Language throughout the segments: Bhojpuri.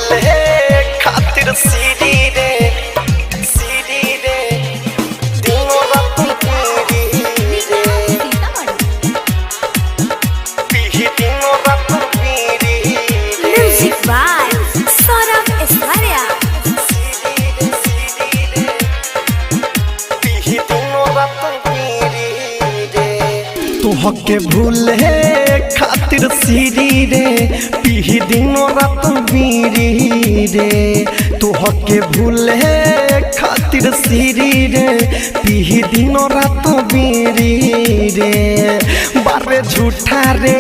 भूले खातिर सीरी रे दिनों रात पीरी रे पीही दिनों रात पीरी रे। म्यूजिक बाय सौरभ एस्वारिया। पीही दिनों रात पीरी रे तोहके भूले खातिर सीरी रे पीही दिनों रात पीरी रे तोहके भूले खातिर सीरी रे पीही दिनों रात पीरी रे बारे झूठा रे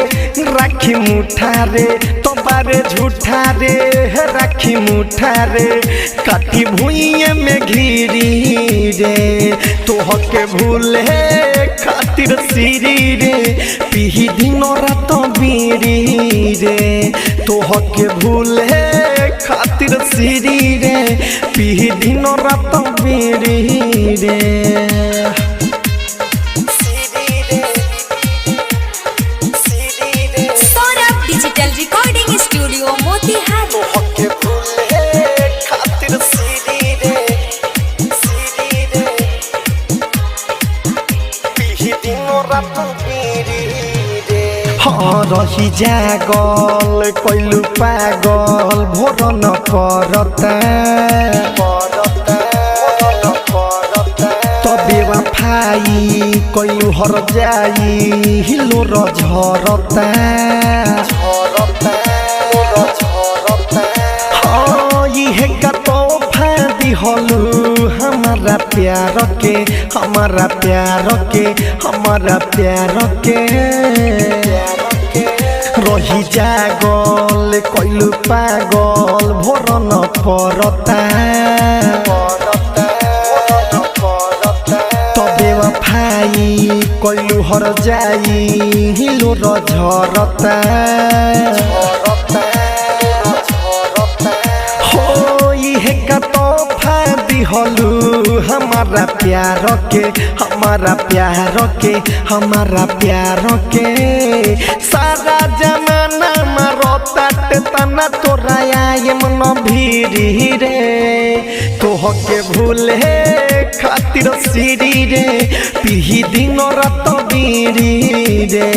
राखी मुठा रे तो बारे झूठा रे राखी मुठा रे काटी भुइये में घिरी रे तोहके भूले खातिर सीरी रे पीही दिनों रात बीरी रे तोहके भूले खातिर सीरी रे पीही दिनों रात बीरी रे। Saurabh digital recording studio Motihari. तोहके भूले खातिर सीरी रे पीही दिनों रात बीरी रे। हाँ रही जागल कैलू पागल भोर न करता तबे वफाई कैलू हर जाई हिलो र झरता हाँ इहे का तोहफा दिहलू हमारा प्यार के हमारा प्यार के हमारा प्यार के रही जागल कैलू पागल भोर न परता तबे वफाई कैलू हर जाई हिलो र झरता हो इहे का तोहफा दिहलू हमारा प्यार के हमारा प्यार के हमारा प्यार के सारा जमाना मारता तना तोरा आयम न भीरी रे तोहके भूले खातिर सीरी रे पीही दिनों रात बीरी रे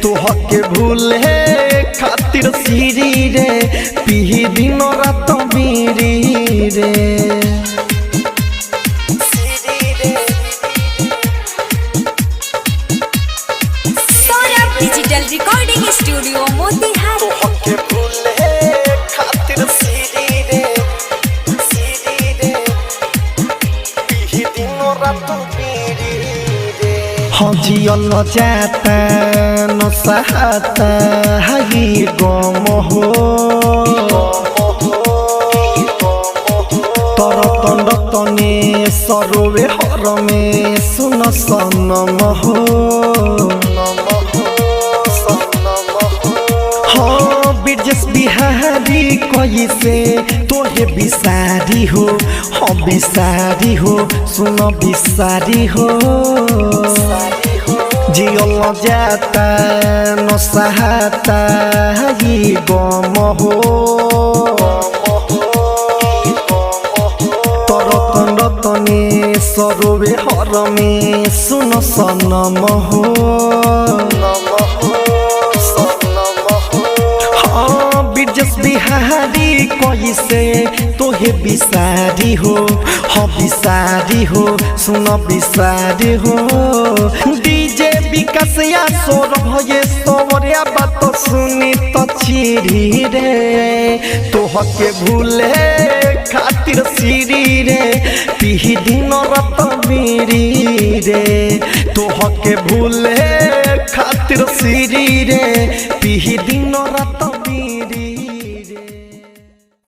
तोहके भूले खातिर सीरी रे पीही दिनों रात बीरी रे। Saurabh digital recording studio Motihari. तोहके भूले खातिर सीरी रे पीही दिनों रात बीरी रे। हाँ जियल जाता न सहता हाई गम हो तर तंड तने सरोवे हर में सुन सनम हो हाँ बिरजस बिहारी कैसे तोहे बिसारी हो हाँ बिसारी हो सुन बिसारी हो जियल जाता न सहता ये गम हो तर तंड तने सरोवे हर में सुन सनम हो हाँ बिरजस बिहारी कैसे तोहे बिसारी हो हाँ बिसारी हो सुन बिसारी हो डीजे विकास या सौरभ ये सौर्या बात सुनी तो चिरी रे तोहके भूले खातिर सीरी रे पीही दिनों रात बीरी रे तोहके भूले खातिर सीरी रे पीही दिनों रात